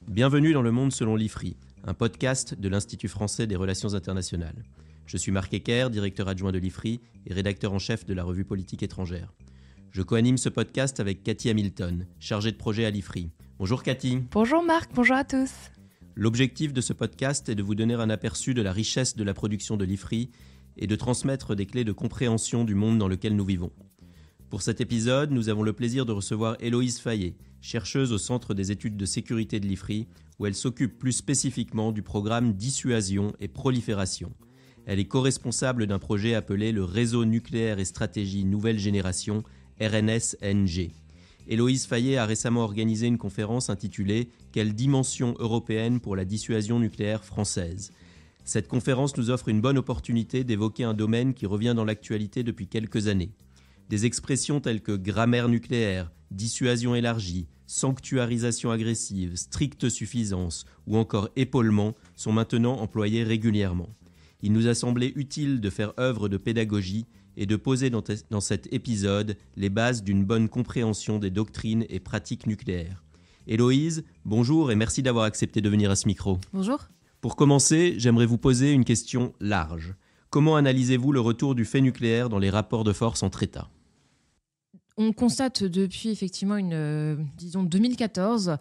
Bienvenue dans Le Monde selon l'IFRI, un podcast de l'Institut français des relations internationales. Je suis Marc Ecker, directeur adjoint de l'IFRI et rédacteur en chef de la revue Politique étrangère. Je co-anime ce podcast avec Cathy Hamilton, chargée de projet à l'IFRI. Bonjour Cathy. Bonjour Marc, bonjour à tous. L'objectif de ce podcast est de vous donner un aperçu de la richesse de la production de l'IFRI et de transmettre des clés de compréhension du monde dans lequel nous vivons. Pour cet épisode, nous avons le plaisir de recevoir Héloïse Fayet, chercheuse au Centre des études de sécurité de l'IFRI, où elle s'occupe plus spécifiquement du programme Dissuasion et Prolifération. Elle est co-responsable d'un projet appelé le Réseau nucléaire et stratégie nouvelle génération, RNS-NG. Héloïse Fayet a récemment organisé une conférence intitulée « Quelle dimension européenne pour la dissuasion nucléaire française ?» Cette conférence nous offre une bonne opportunité d'évoquer un domaine qui revient dans l'actualité depuis quelques années. Des expressions telles que grammaire nucléaire, dissuasion élargie, sanctuarisation agressive, stricte suffisance ou encore épaulement sont maintenant employées régulièrement. Il nous a semblé utile de faire œuvre de pédagogie et de poser dans cet épisode les bases d'une bonne compréhension des doctrines et pratiques nucléaires. Héloïse, bonjour et merci d'avoir accepté de venir à ce micro. Bonjour. Pour commencer, j'aimerais vous poser une question large. Comment analysez-vous le retour du fait nucléaire dans les rapports de force entre États ? On constate depuis effectivement 2014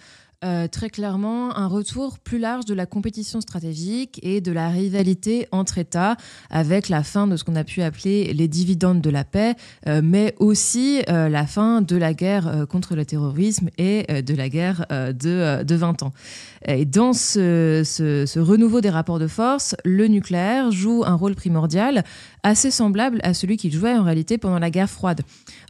très clairement un retour plus large de la compétition stratégique et de la rivalité entre États avec la fin de ce qu'on a pu appeler les dividendes de la paix, mais aussi la fin de la guerre contre le terrorisme et de la guerre de 20 ans. Et dans ce renouveau des rapports de force, le nucléaire joue un rôle primordial assez semblable à celui qu'il jouait en réalité pendant la guerre froide.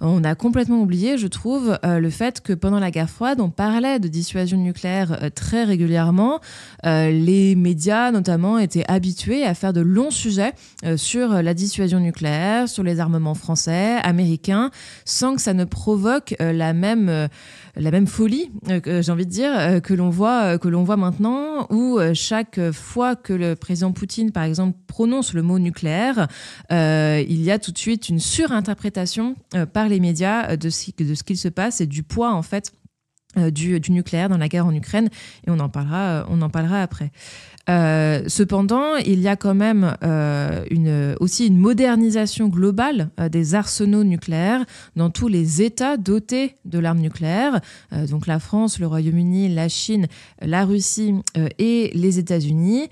On a complètement oublié, je trouve, le fait que pendant la guerre froide, on parlait de dissuasion nucléaire très régulièrement. Les médias, notamment, étaient habitués à faire de longs sujets sur la dissuasion nucléaire, sur les armements français, américains, sans que ça ne provoque la même folie, j'ai envie de dire, que l'on voit maintenant, où chaque fois que le président Poutine, par exemple, prononce le mot nucléaire, il y a tout de suite une surinterprétation par les médias de ce qu'il se passe et du poids, en fait, du nucléaire dans la guerre en Ukraine, et on en parlera après. Cependant, il y a quand même aussi une modernisation globale des arsenaux nucléaires dans tous les États dotés de l'arme nucléaire, donc la France, le Royaume-Uni, la Chine, la Russie et les États-Unis,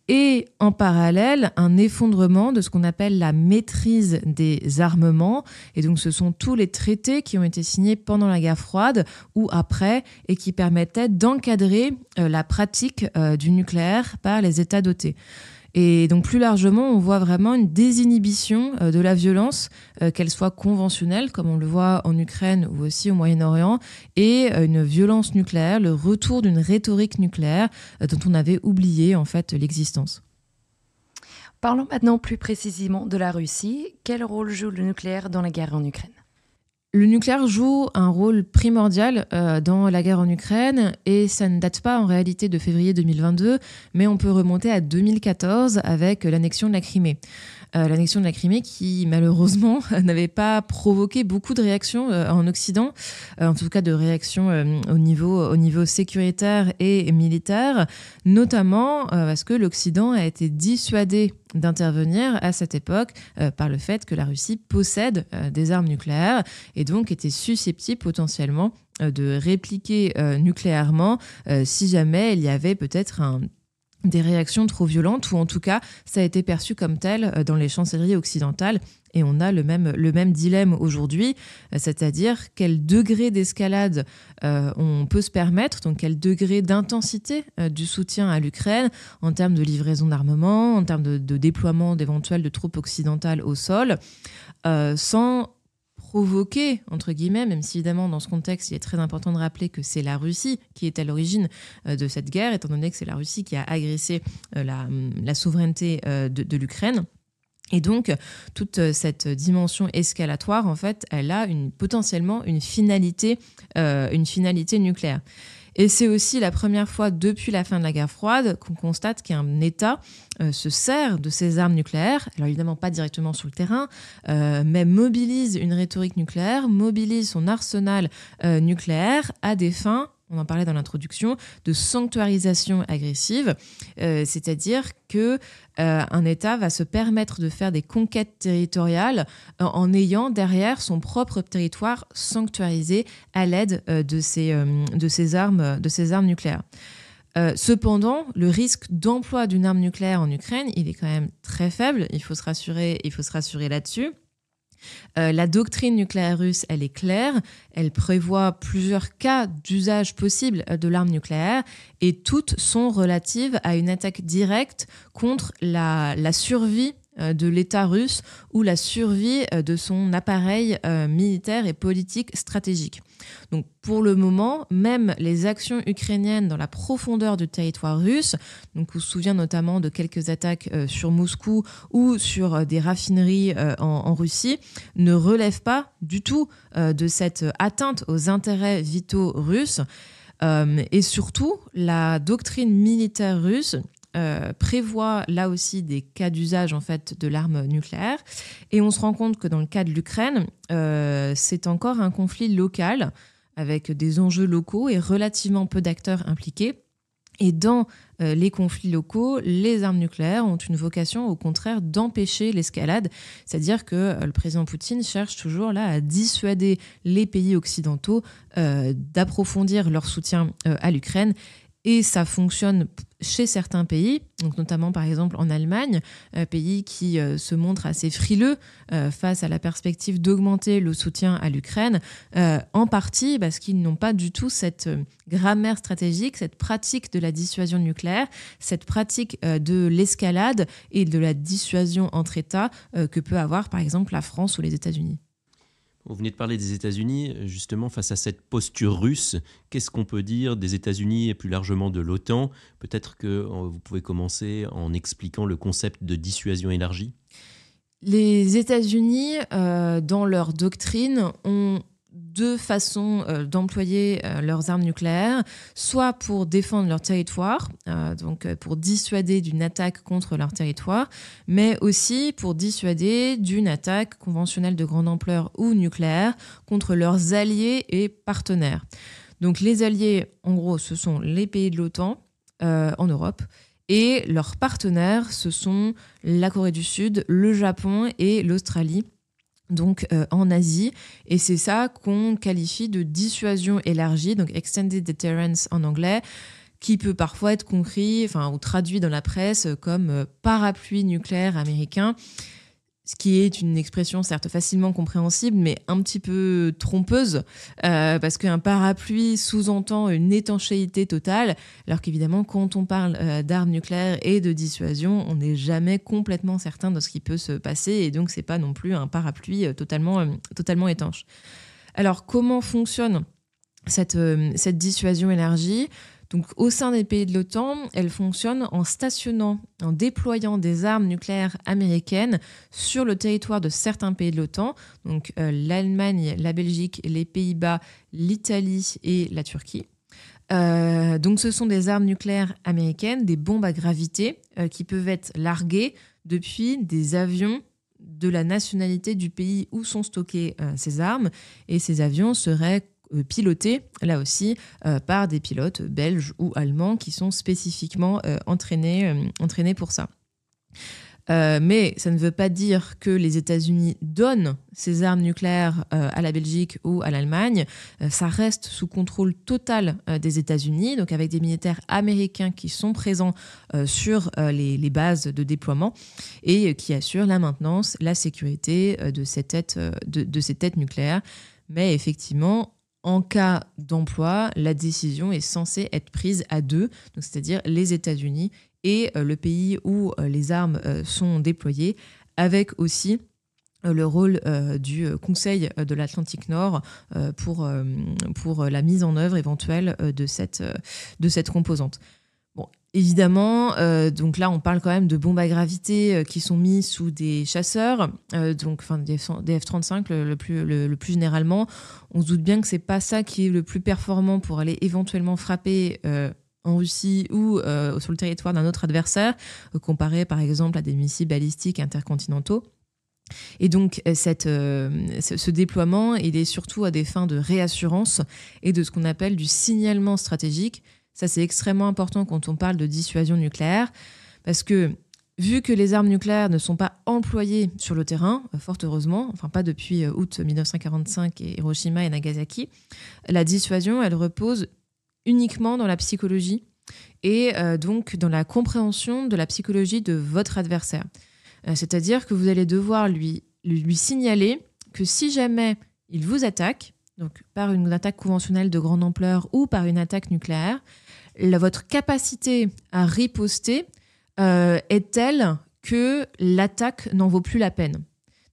et en parallèle un effondrement de ce qu'on appelle la maîtrise des armements, et donc ce sont tous les traités qui ont été signés pendant la guerre froide ou après et qui permettaient d'encadrer la pratique du nucléaire par les États dotés. Et donc plus largement, on voit vraiment une désinhibition de la violence, qu'elle soit conventionnelle, comme on le voit en Ukraine ou aussi au Moyen-Orient, et une violence nucléaire, le retour d'une rhétorique nucléaire dont on avait oublié en fait l'existence. Parlons maintenant plus précisément de la Russie. Quel rôle joue le nucléaire dans la guerre en Ukraine ? Le nucléaire joue un rôle primordial dans la guerre en Ukraine, et ça ne date pas en réalité de février 2022, mais on peut remonter à 2014 avec l'annexion de la Crimée. L'annexion de la Crimée qui, malheureusement, n'avait pas provoqué beaucoup de réactions en Occident, en tout cas de réactions au niveau sécuritaire et militaire, notamment parce que l'Occident a été dissuadé d'intervenir à cette époque par le fait que la Russie possède des armes nucléaires et donc était susceptible potentiellement de répliquer nucléairement si jamais il y avait peut-être des réactions trop violentes, ou en tout cas, ça a été perçu comme tel dans les chancelleries occidentales. Et on a le même dilemme aujourd'hui, c'est-à-dire quel degré d'escalade on peut se permettre, donc quel degré d'intensité du soutien à l'Ukraine en termes de livraison d'armement, en termes de déploiement d'éventuelles de troupes occidentales au sol, sans provoquer, entre guillemets, même si évidemment dans ce contexte il est très important de rappeler que c'est la Russie qui est à l'origine de cette guerre, étant donné que c'est la Russie qui a agressé la souveraineté de l'Ukraine. Et donc, toute cette dimension escalatoire, en fait, elle a potentiellement une finalité nucléaire. Et c'est aussi la première fois depuis la fin de la guerre froide qu'on constate qu'un État se sert de ses armes nucléaires, alors évidemment pas directement sur le terrain, mais mobilise une rhétorique nucléaire, mobilise son arsenal nucléaire à des fins on en parlait dans l'introduction, de sanctuarisation agressive, c'est-à-dire que un État va se permettre de faire des conquêtes territoriales en ayant derrière son propre territoire sanctuarisé à l'aide de ces armes nucléaires. Cependant, le risque d'emploi d'une arme nucléaire en Ukraine, il est quand même très faible. Il faut se rassurer là-dessus. La doctrine nucléaire russe, elle est claire. Elle prévoit plusieurs cas d'usage possible de l'arme nucléaire et toutes sont relatives à une attaque directe contre la survie de l'État russe ou la survie de son appareil militaire et politique stratégique. Donc pour le moment, même les actions ukrainiennes dans la profondeur du territoire russe, donc on se souvient notamment de quelques attaques sur Moscou ou sur des raffineries en Russie, ne relèvent pas du tout de cette atteinte aux intérêts vitaux russes. Et surtout, la doctrine militaire russe prévoit là aussi des cas d'usage en fait de l'arme nucléaire. Et on se rend compte que dans le cas de l'Ukraine, c'est encore un conflit local avec des enjeux locaux et relativement peu d'acteurs impliqués. Et dans les conflits locaux, les armes nucléaires ont une vocation au contraire d'empêcher l'escalade. C'est-à-dire que le président Poutine cherche toujours là à dissuader les pays occidentaux d'approfondir leur soutien à l'Ukraine. Et ça fonctionne chez certains pays, donc notamment par exemple en Allemagne, pays qui se montre assez frileux face à la perspective d'augmenter le soutien à l'Ukraine, en partie parce qu'ils n'ont pas du tout cette grammaire stratégique, cette pratique de la dissuasion nucléaire, cette pratique de l'escalade et de la dissuasion entre États que peut avoir par exemple la France ou les États-Unis. Vous venez de parler des États-Unis, justement face à cette posture russe. Qu'est-ce qu'on peut dire des États-Unis et plus largement de l'OTAN ? Peut-être que vous pouvez commencer en expliquant le concept de dissuasion élargie. Les États-Unis, dans leur doctrine, ont deux façons d'employer leurs armes nucléaires, soit pour défendre leur territoire, donc pour dissuader d'une attaque contre leur territoire, mais aussi pour dissuader d'une attaque conventionnelle de grande ampleur ou nucléaire contre leurs alliés et partenaires. Donc les alliés, en gros, ce sont les pays de l'OTAN en Europe, et leurs partenaires, ce sont la Corée du Sud, le Japon et l'Australie, donc en Asie, et c'est ça qu'on qualifie de dissuasion élargie, donc extended deterrence en anglais, qui peut parfois être compris, ou traduit dans la presse comme parapluie nucléaire américain, ce qui est une expression certes facilement compréhensible, mais un petit peu trompeuse, parce qu'un parapluie sous-entend une étanchéité totale, alors qu'évidemment, quand on parle d'armes nucléaires et de dissuasion, on n'est jamais complètement certain de ce qui peut se passer, et donc c'est pas non plus un parapluie totalement étanche. Alors, comment fonctionne cette dissuasion élargie ? Donc, au sein des pays de l'OTAN, elle fonctionne en stationnant, en déployant des armes nucléaires américaines sur le territoire de certains pays de l'OTAN, donc l'Allemagne, la Belgique, les Pays-Bas, l'Italie et la Turquie. Donc, ce sont des armes nucléaires américaines, des bombes à gravité qui peuvent être larguées depuis des avions de la nationalité du pays où sont stockées ces armes. Et ces avions seraient pilotés, là aussi, par des pilotes belges ou allemands qui sont spécifiquement entraînés pour ça. Mais ça ne veut pas dire que les États-Unis donnent ces armes nucléaires à la Belgique ou à l'Allemagne. Ça reste sous contrôle total des États-Unis, donc avec des militaires américains qui sont présents sur les bases de déploiement et qui assurent la maintenance, la sécurité de ces têtes nucléaires. Mais effectivement, en cas d'emploi, la décision est censée être prise à deux, donc c'est-à-dire les États-Unis et le pays où les armes sont déployées, avec aussi le rôle du Conseil de l'Atlantique Nord pour la mise en œuvre éventuelle de cette composante. Bon, évidemment, donc là, on parle quand même de bombes à gravité qui sont mises sous des chasseurs, des F-35 le plus généralement. On se doute bien que c'est pas ça qui est le plus performant pour aller éventuellement frapper en Russie ou sur le territoire d'un autre adversaire, comparé par exemple à des missiles balistiques intercontinentaux. Et donc, ce déploiement, il est surtout à des fins de réassurance et de ce qu'on appelle du signalement stratégique. Ça, c'est extrêmement important quand on parle de dissuasion nucléaire, parce que vu que les armes nucléaires ne sont pas employées sur le terrain, fort heureusement, enfin pas depuis août 1945 et Hiroshima et Nagasaki, la dissuasion, elle repose uniquement dans la psychologie et donc dans la compréhension de la psychologie de votre adversaire. C'est-à-dire que vous allez devoir lui signaler que si jamais il vous attaque, donc par une attaque conventionnelle de grande ampleur ou par une attaque nucléaire, votre capacité à riposter est telle que l'attaque n'en vaut plus la peine.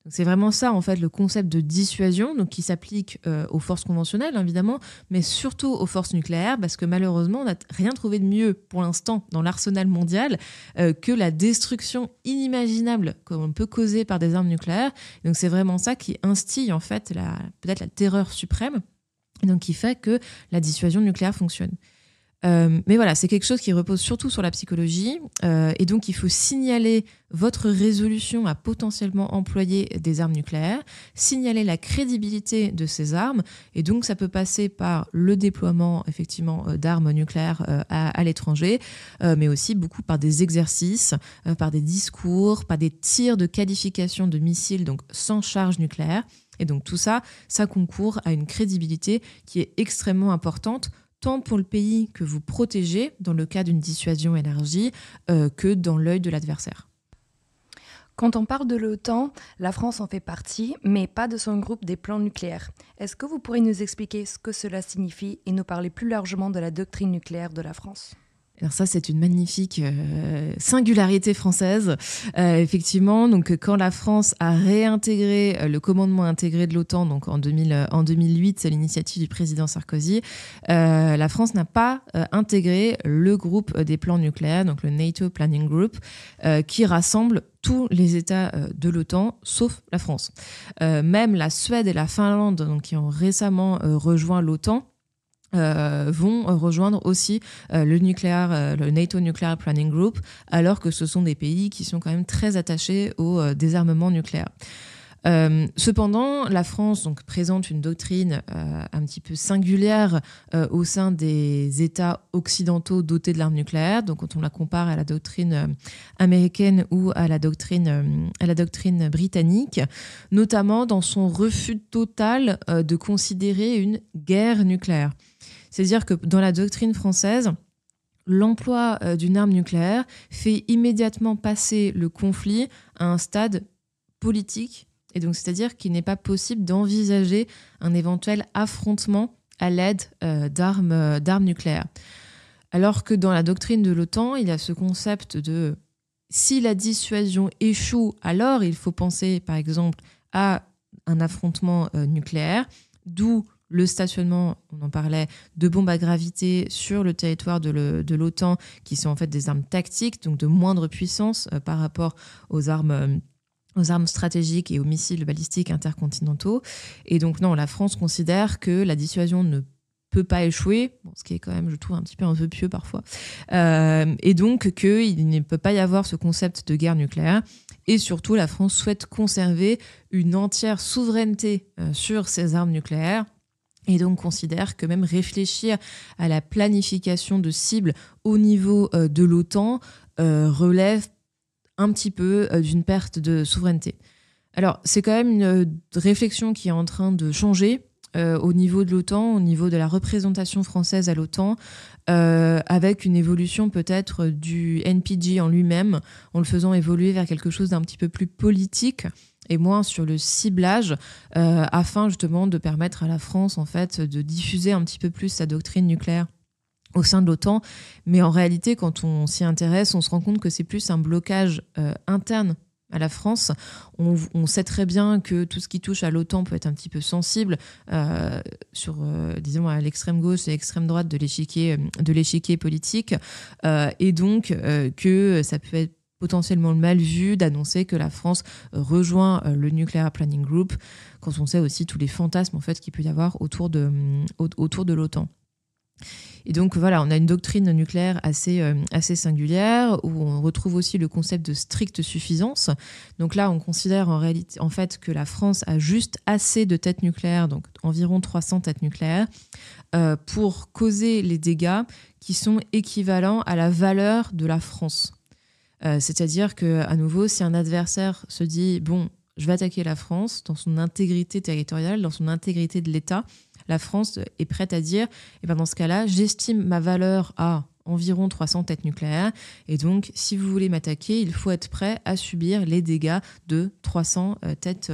Donc c'est vraiment ça, en fait, le concept de dissuasion, donc qui s'applique aux forces conventionnelles, évidemment, mais surtout aux forces nucléaires, parce que malheureusement, on n'a rien trouvé de mieux pour l'instant dans l'arsenal mondial que la destruction inimaginable qu'on peut causer par des armes nucléaires. Donc c'est vraiment ça qui instille, en fait, peut-être la terreur suprême, donc qui fait que la dissuasion nucléaire fonctionne. Mais voilà, c'est quelque chose qui repose surtout sur la psychologie et donc il faut signaler votre résolution à potentiellement employer des armes nucléaires, signaler la crédibilité de ces armes et donc ça peut passer par le déploiement effectivement d'armes nucléaires à l'étranger, mais aussi beaucoup par des exercices, par des discours, par des tirs de qualification de missiles donc sans charge nucléaire. Et donc tout ça, ça concourt à une crédibilité qui est extrêmement importante tant pour le pays que vous protégez, dans le cas d'une dissuasion élargie, que dans l'œil de l'adversaire. Quand on parle de l'OTAN, la France en fait partie, mais pas de son groupe des plans nucléaires. Est-ce que vous pourriez nous expliquer ce que cela signifie et nous parler plus largement de la doctrine nucléaire de la France ? Alors ça, c'est une magnifique singularité française. Effectivement, donc quand la France a réintégré le commandement intégré de l'OTAN, donc en 2008, c'est l'initiative du président Sarkozy, la France n'a pas intégré le groupe des plans nucléaires, donc le NATO Planning Group, qui rassemble tous les États de l'OTAN, sauf la France. Même la Suède et la Finlande, donc, qui ont récemment rejoint l'OTAN, vont rejoindre aussi le NATO Nuclear Planning Group, alors que ce sont des pays qui sont quand même très attachés au désarmement nucléaire. Cependant, la France donc, présente une doctrine un petit peu singulière au sein des États occidentaux dotés de l'arme nucléaire. Donc, quand on la compare à la doctrine américaine ou à la doctrine britannique, notamment dans son refus total de considérer une guerre nucléaire. C'est-à-dire que dans la doctrine française, l'emploi d'une arme nucléaire fait immédiatement passer le conflit à un stade politique. Et donc, c'est-à-dire qu'il n'est pas possible d'envisager un éventuel affrontement à l'aide d'armes nucléaires. Alors que dans la doctrine de l'OTAN, il y a ce concept de si la dissuasion échoue, alors il faut penser, par exemple, à un affrontement nucléaire, d'où le stationnement, on en parlait, de bombes à gravité sur le territoire de l'OTAN, qui sont en fait des armes tactiques, donc de moindre puissance par rapport aux armes stratégiques et aux missiles balistiques intercontinentaux. Et donc non, la France considère que la dissuasion ne peut pas échouer, ce qui est quand même, je trouve, un petit peu un vœu pieux parfois, et donc qu'il ne peut pas y avoir ce concept de guerre nucléaire. Et surtout, la France souhaite conserver une entière souveraineté sur ses armes nucléaires, et donc considère que même réfléchir à la planification de cibles au niveau de l'OTAN relève un petit peu d'une perte de souveraineté. Alors, c'est quand même une réflexion qui est en train de changer au niveau de l'OTAN, au niveau de la représentation française à l'OTAN, avec une évolution peut-être du NPG en lui-même, en le faisant évoluer vers quelque chose d'un petit peu plus politique et moins sur le ciblage, afin justement de permettre à la France en fait, de diffuser un petit peu plus sa doctrine nucléaire au sein de l'OTAN. Mais en réalité, quand on s'y intéresse, on se rend compte que c'est plus un blocage interne à la France. On sait très bien que tout ce qui touche à l'OTAN peut être un petit peu sensible sur, disons, à l'extrême gauche et l'extrême droite de l'échiquier politique, et donc que ça peut être potentiellement mal vu d'annoncer que la France rejoint le Nuclear Planning Group, quand on sait aussi tous les fantasmes en fait, qu'il peut y avoir autour de l'OTAN. Et donc voilà, on a une doctrine nucléaire assez singulière où on retrouve aussi le concept de stricte suffisance. Donc là, on considère en fait que la France a juste assez de têtes nucléaires, donc environ 300 têtes nucléaires, pour causer les dégâts qui sont équivalents à la valeur de la France. C'est-à-dire qu'à nouveau, si un adversaire se dit « bon, je vais attaquer la France dans son intégrité territoriale, dans son intégrité de l'État », la France est prête à dire, dans ce cas-là, j'estime ma valeur à environ 300 têtes nucléaires. Et donc, si vous voulez m'attaquer, il faut être prêt à subir les dégâts de 300 têtes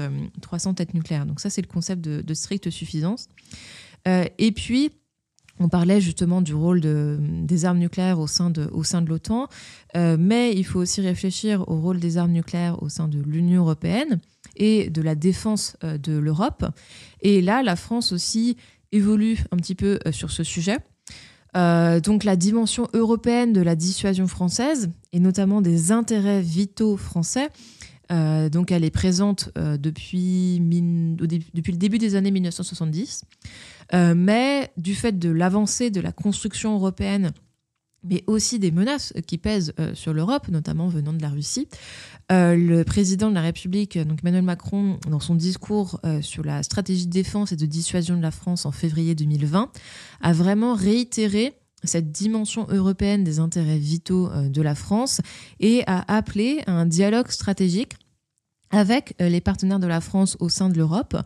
nucléaires. Donc ça, c'est le concept de stricte suffisance. Et puis, on parlait justement du rôle des armes nucléaires au sein de l'OTAN, mais il faut aussi réfléchir au rôle des armes nucléaires au sein de l'Union européenne et de la défense de l'Europe. Et là, la France aussi évolue un petit peu sur ce sujet. Donc la dimension européenne de la dissuasion française, et notamment des intérêts vitaux français, donc elle est présente depuis le début des années 1970. Mais du fait de l'avancée de la construction européenne, mais aussi des menaces qui pèsent sur l'Europe, notamment venant de la Russie, le président de la République, donc Emmanuel Macron, dans son discours sur la stratégie de défense et de dissuasion de la France en février 2020, a vraiment réitéré cette dimension européenne des intérêts vitaux de la France et a appelé à un dialogue stratégique avec les partenaires de la France au sein de l'Europe,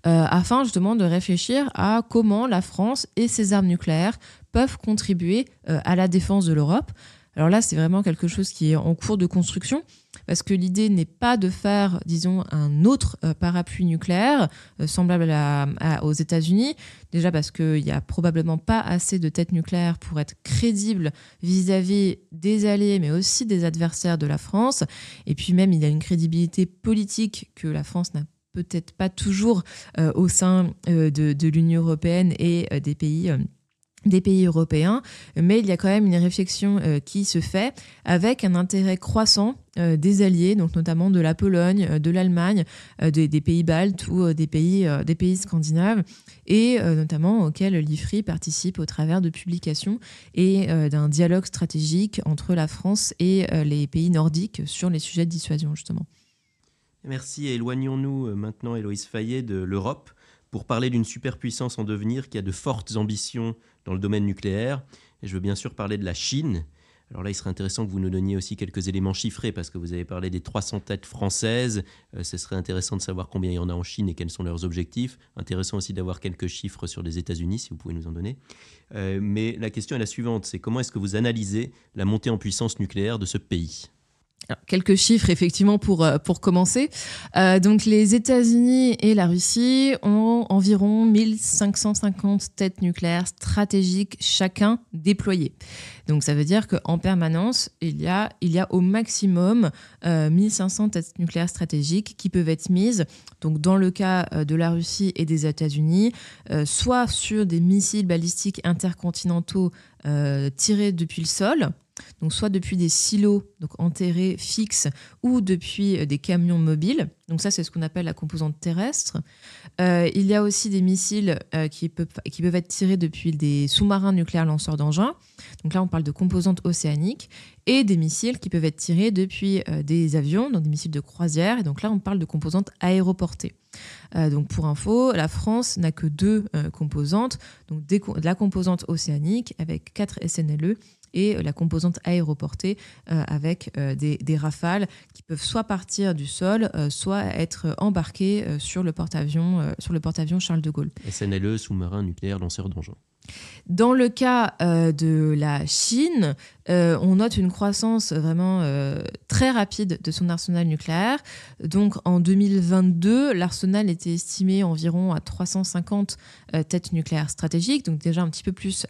afin justement de réfléchir à comment la France et ses armes nucléaires peuvent contribuer à la défense de l'Europe. Alors là, c'est vraiment quelque chose qui est en cours de construction, parce que l'idée n'est pas de faire, disons, un autre parapluie nucléaire semblable aux États-Unis. Déjà parce qu'il n'y a probablement pas assez de têtes nucléaires pour être crédible vis-à-vis des alliés, mais aussi des adversaires de la France. Et puis même, il y a une crédibilité politique que la France n'a peut-être pas toujours au sein de l'Union européenne et des pays européens, mais il y a quand même une réflexion qui se fait avec un intérêt croissant des alliés, donc notamment de la Pologne, de l'Allemagne, des pays baltes ou des pays scandinaves, et notamment auxquels l'IFRI participe au travers de publications et d'un dialogue stratégique entre la France et les pays nordiques sur les sujets de dissuasion, justement. Merci. Éloignons-nous maintenant, Héloïse Fayet, de l'Europe, pour parler d'une superpuissance en devenir qui a de fortes ambitions dans le domaine nucléaire. Et je veux bien sûr parler de la Chine. Alors là, il serait intéressant que vous nous donniez aussi quelques éléments chiffrés, parce que vous avez parlé des 300 têtes françaises. Ce serait intéressant de savoir combien il y en a en Chine et quels sont leurs objectifs. Intéressant aussi d'avoir quelques chiffres sur les États-Unis, si vous pouvez nous en donner. Mais la question est la suivante, c'est comment est-ce que vous analysez la montée en puissance nucléaire de ce pays ? Alors, quelques chiffres, effectivement, pour commencer. Donc, les États-Unis et la Russie ont environ 1550 têtes nucléaires stratégiques chacun déployées. Donc, ça veut dire qu'en permanence, il y a au maximum 1500 têtes nucléaires stratégiques qui peuvent être mises, donc dans le cas de la Russie et des États-Unis, soit sur des missiles balistiques intercontinentaux tirés depuis le sol, donc soit depuis des silos donc enterrés fixes ou depuis des camions mobiles. Donc ça, c'est ce qu'on appelle la composante terrestre. Il y a aussi des missiles qui peuvent être tirés depuis des sous-marins nucléaires lanceurs d'engins. Donc là, on parle de composante océanique. Et des missiles qui peuvent être tirés depuis des avions, donc des missiles de croisière. Et donc là, on parle de composantes aéroportées. Donc pour info, la France n'a que 2 composantes. Donc de la composante océanique avec 4 SNLE et la composante aéroportée avec des rafales qui peuvent soit partir du sol, soit être embarquées sur le porte-avions Charles de Gaulle. SNLE, sous-marin nucléaire lanceur d'engins. Dans le cas de la Chine, on note une croissance vraiment très rapide de son arsenal nucléaire. Donc en 2022, l'arsenal était estimé environ à 350 têtes nucléaires stratégiques, donc déjà un petit peu plus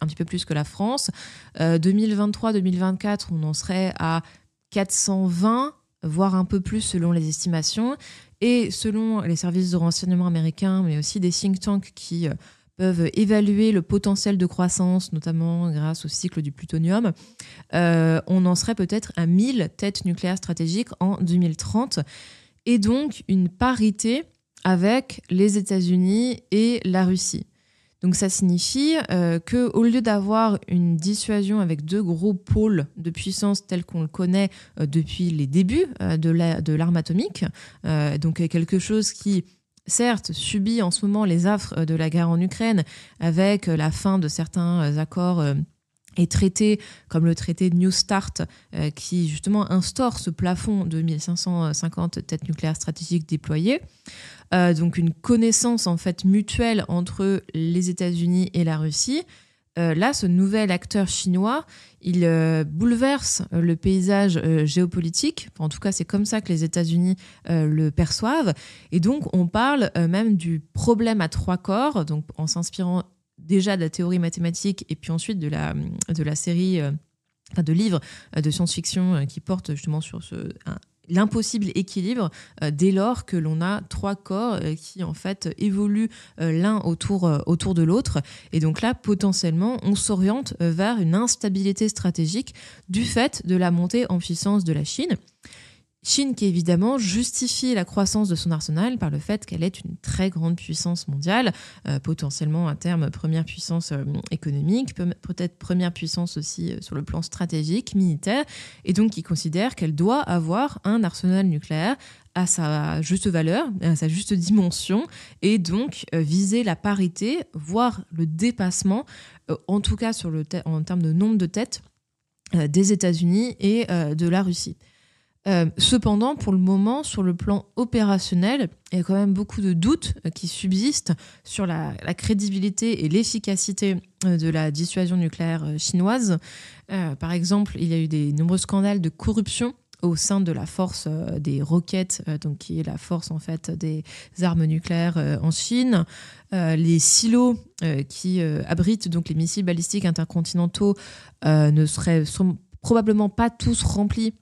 que la France. 2023-2024, on en serait à 420, voire un peu plus selon les estimations. Et selon les services de renseignement américains, mais aussi des think tanks qui peuvent évaluer le potentiel de croissance, notamment grâce au cycle du plutonium, on en serait peut-être à 1000 têtes nucléaires stratégiques en 2030, et donc une parité avec les États-Unis et la Russie. Donc ça signifie qu'au lieu d'avoir une dissuasion avec 2 gros pôles de puissance tels qu'on le connaît depuis les débuts de l'arme atomique, donc quelque chose qui, certes, subit en ce moment les affres de la guerre en Ukraine avec la fin de certains accords et traités comme le traité de New Start qui justement instaure ce plafond de 1550 têtes nucléaires stratégiques déployées. Donc une connaissance en fait mutuelle entre les États-Unis et la Russie. Là, ce nouvel acteur chinois, il bouleverse le paysage géopolitique. En tout cas, c'est comme ça que les États-Unis le perçoivent. Et donc, on parle même du problème à 3 corps, donc en s'inspirant déjà de la théorie mathématique et puis ensuite de la série de livres de science-fiction qui portent justement sur l'impossible équilibre dès lors que l'on a 3 corps qui en fait évoluent l'un autour de l'autre. Et donc là, potentiellement, on s'oriente vers une instabilité stratégique du fait de la montée en puissance de la Chine. Chine qui évidemment justifie la croissance de son arsenal par le fait qu'elle est une très grande puissance mondiale, potentiellement à terme première puissance économique, peut-être première puissance aussi sur le plan stratégique, militaire, et donc qui considère qu'elle doit avoir un arsenal nucléaire à sa juste valeur, à sa juste dimension, et donc viser la parité, voire le dépassement, en tout cas en termes de nombre de têtes des États-Unis et de la Russie. Cependant, pour le moment, sur le plan opérationnel, il y a quand même beaucoup de doutes qui subsistent sur la crédibilité et l'efficacité de la dissuasion nucléaire chinoise. Par exemple, il y a eu des nombreux scandales de corruption au sein de la force des roquettes, donc qui est la force en fait des armes nucléaires en Chine. Les silos qui abritent donc les missiles balistiques intercontinentaux sont probablement pas tous remplis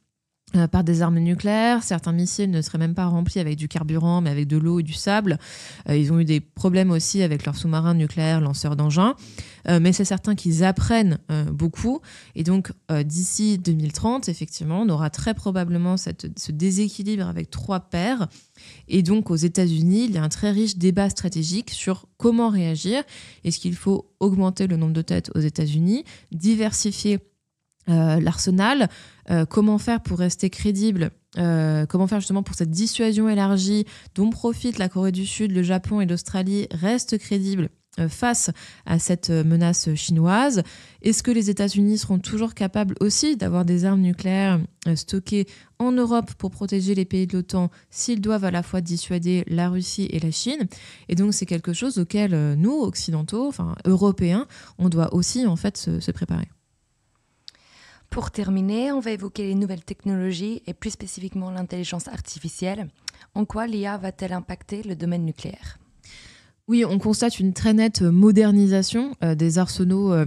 par des armes nucléaires. Certains missiles ne seraient même pas remplis avec du carburant, mais avec de l'eau et du sable. Ils ont eu des problèmes aussi avec leurs sous-marins nucléaires, lanceurs d'engins. Mais c'est certain qu'ils apprennent beaucoup. Et donc, d'ici 2030, effectivement, on aura très probablement ce déséquilibre avec 3 paires. Et donc, aux États-Unis, il y a un très riche débat stratégique sur comment réagir. Est-ce qu'il faut augmenter le nombre de têtes aux États-Unis, diversifier l'arsenal, comment faire pour rester crédible, comment faire justement pour cette dissuasion élargie dont profitent la Corée du Sud, le Japon et l'Australie reste crédible face à cette menace chinoise. Est-ce que les États-Unis seront toujours capables aussi d'avoir des armes nucléaires stockées en Europe pour protéger les pays de l'OTAN s'ils doivent à la fois dissuader la Russie et la Chine? Et donc c'est quelque chose auquel nous, occidentaux, enfin européens, on doit aussi en fait se préparer. Pour terminer, on va évoquer les nouvelles technologies et plus spécifiquement l'intelligence artificielle. En quoi l'IA va-t-elle impacter le domaine nucléaire ? Oui, on constate une très nette modernisation des arsenaux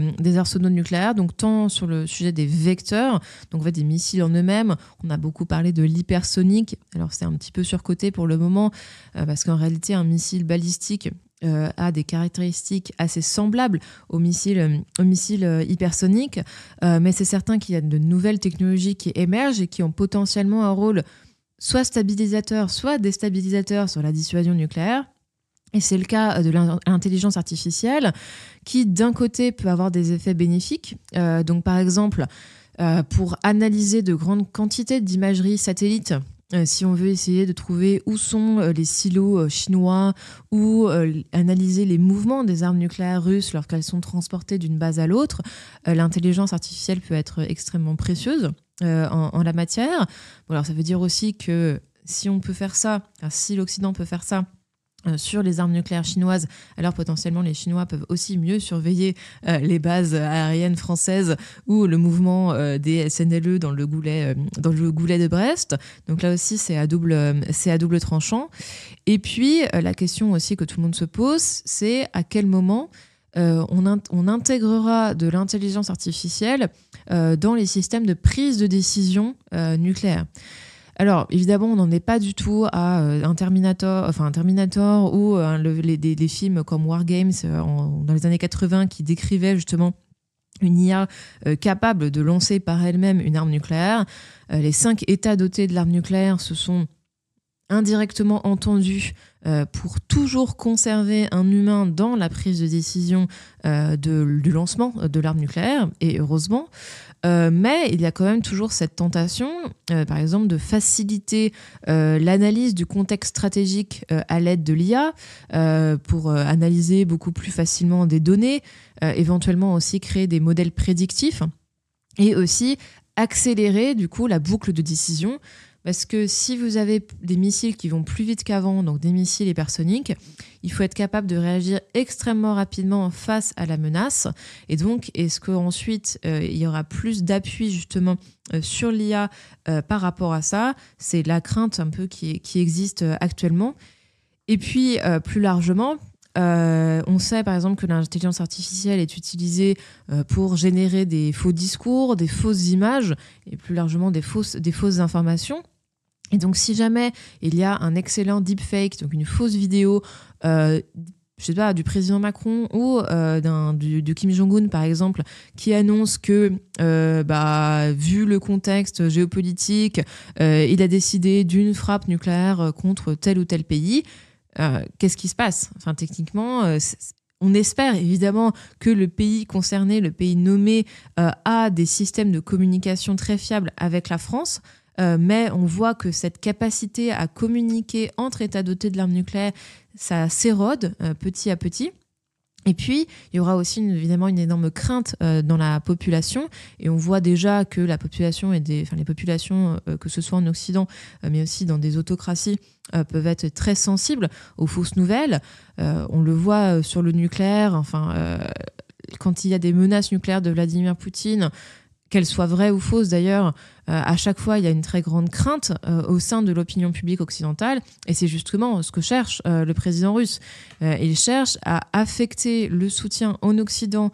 nucléaires, donc tant sur le sujet des vecteurs, donc en fait des missiles en eux-mêmes. On a beaucoup parlé de l'hypersonique. Alors c'est un petit peu surcoté pour le moment, parce qu'en réalité, un missile balistique a des caractéristiques assez semblables aux missiles hypersoniques, mais c'est certain qu'il y a de nouvelles technologies qui émergent et qui ont potentiellement un rôle soit stabilisateur, soit déstabilisateur sur la dissuasion nucléaire. Et c'est le cas de l'intelligence artificielle qui, d'un côté, peut avoir des effets bénéfiques. Donc, par exemple, pour analyser de grandes quantités d'imagerie satellite, si on veut essayer de trouver où sont les silos chinois ou analyser les mouvements des armes nucléaires russes lorsqu'elles sont transportées d'une base à l'autre, l'intelligence artificielle peut être extrêmement précieuse en la matière. Bon, alors ça veut dire aussi que si on peut faire ça, si l'Occident peut faire ça, sur les armes nucléaires chinoises, alors potentiellement les Chinois peuvent aussi mieux surveiller les bases aériennes françaises ou le mouvement des SNLE dans le goulet de Brest. Donc là aussi, c'est à double tranchant. Et puis, la question aussi que tout le monde se pose, c'est à quel moment on intégrera de l'intelligence artificielle dans les systèmes de prise de décision nucléaire. Alors, évidemment, on n'en est pas du tout à un Terminator ou des films comme War Games dans les années 80 qui décrivaient justement une IA capable de lancer par elle-même une arme nucléaire. Les 5 États dotés de l'arme nucléaire se sont indirectement entendu pour toujours conserver un humain dans la prise de décision du lancement de l'arme nucléaire, et heureusement. Mais il y a quand même toujours cette tentation, par exemple, de faciliter l'analyse du contexte stratégique à l'aide de l'IA pour analyser beaucoup plus facilement des données, éventuellement aussi créer des modèles prédictifs et aussi accélérer du coup la boucle de décision. Parce que si vous avez des missiles qui vont plus vite qu'avant, donc des missiles hypersoniques, il faut être capable de réagir extrêmement rapidement face à la menace. Et donc, est-ce qu'ensuite, il y aura plus d'appui justement sur l'IA par rapport à ça? C'est la crainte un peu qui existe actuellement. Et puis, plus largement, on sait par exemple que l'intelligence artificielle est utilisée pour générer des faux discours, des fausses images et plus largement des fausses informations. Et donc, si jamais il y a un excellent deepfake, donc une fausse vidéo, je sais pas, du président Macron ou de Kim Jong-un, par exemple, qui annonce que, vu le contexte géopolitique, il a décidé d'une frappe nucléaire contre tel ou tel pays, qu'est-ce qui se passe? Enfin, techniquement, on espère évidemment que le pays concerné, le pays nommé, a des systèmes de communication très fiables avec la France. Mais on voit que cette capacité à communiquer entre États dotés de l'arme nucléaire, ça s'érode petit à petit. Et puis, il y aura aussi évidemment une énorme crainte dans la population. Et on voit déjà que la population les populations, que ce soit en Occident, mais aussi dans des autocraties, peuvent être très sensibles aux fausses nouvelles. On le voit sur le nucléaire. Quand il y a des menaces nucléaires de Vladimir Poutine, qu'elles soient vraies ou fausses d'ailleurs, à chaque fois, il y a une très grande crainte au sein de l'opinion publique occidentale. Et c'est justement ce que cherche le président russe. Il cherche à affecter le soutien en Occident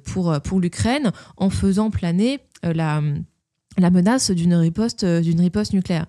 pour l'Ukraine en faisant planer la menace d'une riposte nucléaire.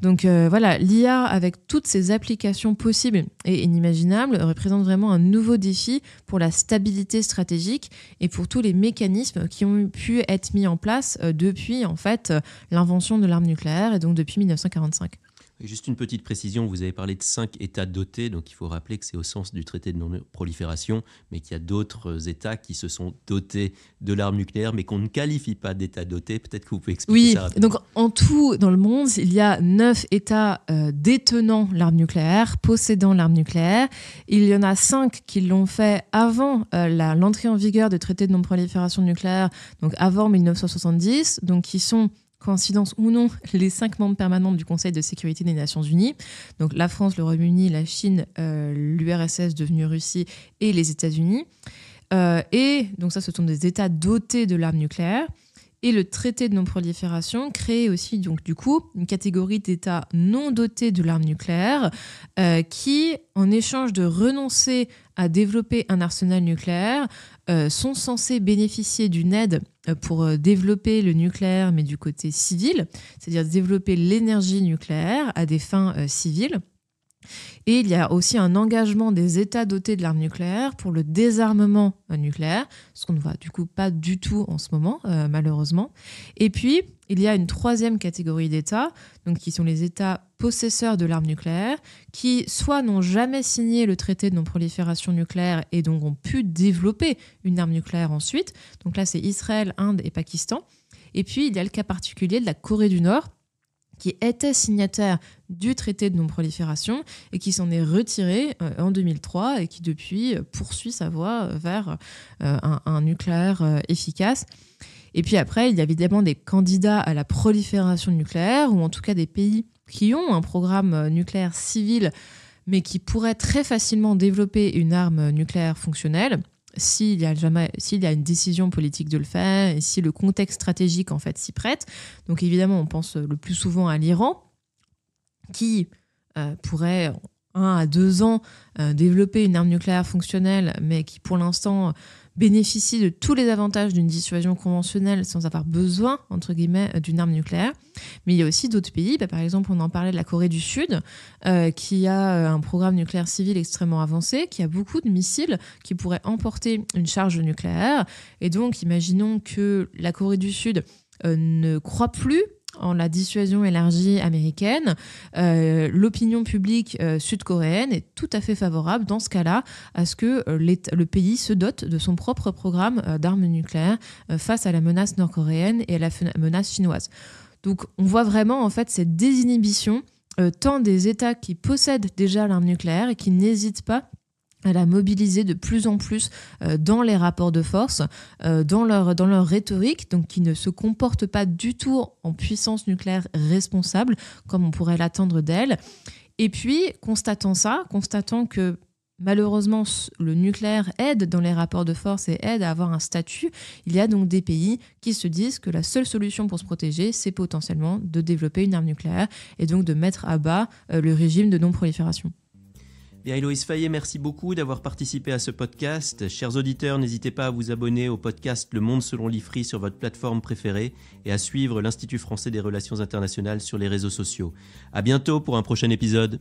Donc voilà, l'IA, avec toutes ses applications possibles et inimaginables, représente vraiment un nouveau défi pour la stabilité stratégique et pour tous les mécanismes qui ont pu être mis en place depuis en fait l'invention de l'arme nucléaire et donc depuis 1945. Juste une petite précision, vous avez parlé de 5 États dotés, donc il faut rappeler que c'est au sens du traité de non-prolifération, mais qu'il y a d'autres États qui se sont dotés de l'arme nucléaire, mais qu'on ne qualifie pas d'États dotés. Peut-être que vous pouvez expliquer ça rapidement. Donc en tout, dans le monde, il y a 9 États détenant l'arme nucléaire, possédant l'arme nucléaire. Il y en a 5 qui l'ont fait avant l'entrée en vigueur du traité de non-prolifération nucléaire, donc avant 1970, donc qui sont, coïncidence ou non, les 5 membres permanents du Conseil de sécurité des Nations Unies. Donc la France, le Royaume-Uni, la Chine, l'URSS devenue Russie et les États-Unis. Et donc ça, ce sont des États dotés de l'arme nucléaire. Et le traité de non-prolifération crée aussi donc du coup une catégorie d'États non dotés de l'arme nucléaire qui, en échange de renoncer à développer un arsenal nucléaire, sont censés bénéficier d'une aide pour développer le nucléaire, mais du côté civil, c'est-à-dire développer l'énergie nucléaire à des fins civiles. Et il y a aussi un engagement des États dotés de l'arme nucléaire pour le désarmement nucléaire, ce qu'on ne voit du coup pas du tout en ce moment, malheureusement. Et puis, il y a une troisième catégorie d'États, donc qui sont les États possesseurs de l'arme nucléaire, qui soit n'ont jamais signé le traité de non-prolifération nucléaire et donc ont pu développer une arme nucléaire ensuite. Donc là, c'est Israël, Inde et Pakistan. Et puis, il y a le cas particulier de la Corée du Nord, qui était signataire du traité de non-prolifération et qui s'en est retiré en 2003 et qui depuis poursuit sa voie vers un nucléaire efficace. Et puis après, il y a évidemment des candidats à la prolifération nucléaire, ou en tout cas des pays qui ont un programme nucléaire civil, mais qui pourraient très facilement développer une arme nucléaire fonctionnelle. S'il y a une décision politique de le faire et si le contexte stratégique en fait s'y prête. Donc évidemment, on pense le plus souvent à l'Iran qui pourrait en 1 à 2 ans développer une arme nucléaire fonctionnelle, mais qui pour l'instant bénéficie de tous les avantages d'une dissuasion conventionnelle sans avoir besoin, entre guillemets, d'une arme nucléaire. Mais il y a aussi d'autres pays, par exemple, on en parlait de la Corée du Sud, qui a un programme nucléaire civil extrêmement avancé, qui a beaucoup de missiles qui pourraient emporter une charge nucléaire. Et donc, imaginons que la Corée du Sud ne croit plus en la dissuasion élargie américaine, l'opinion publique sud-coréenne est tout à fait favorable dans ce cas-là à ce que le pays se dote de son propre programme d'armes nucléaires face à la menace nord-coréenne et à la menace chinoise. Donc on voit vraiment en fait cette désinhibition tant des États qui possèdent déjà l'arme nucléaire et qui n'hésitent pas à la mobiliser de plus en plus dans les rapports de force, dans leur rhétorique, donc qui ne se comportent pas du tout en puissance nucléaire responsable, comme on pourrait l'attendre d'elle. Et puis, constatant que malheureusement, le nucléaire aide dans les rapports de force et aide à avoir un statut, il y a donc des pays qui se disent que la seule solution pour se protéger, c'est potentiellement de développer une arme nucléaire et donc de mettre à bas le régime de non-prolifération. Bien, Héloïse Fayet, merci beaucoup d'avoir participé à ce podcast. Chers auditeurs, n'hésitez pas à vous abonner au podcast Le Monde selon l'IFRI sur votre plateforme préférée et à suivre l'Institut français des relations internationales sur les réseaux sociaux. À bientôt pour un prochain épisode.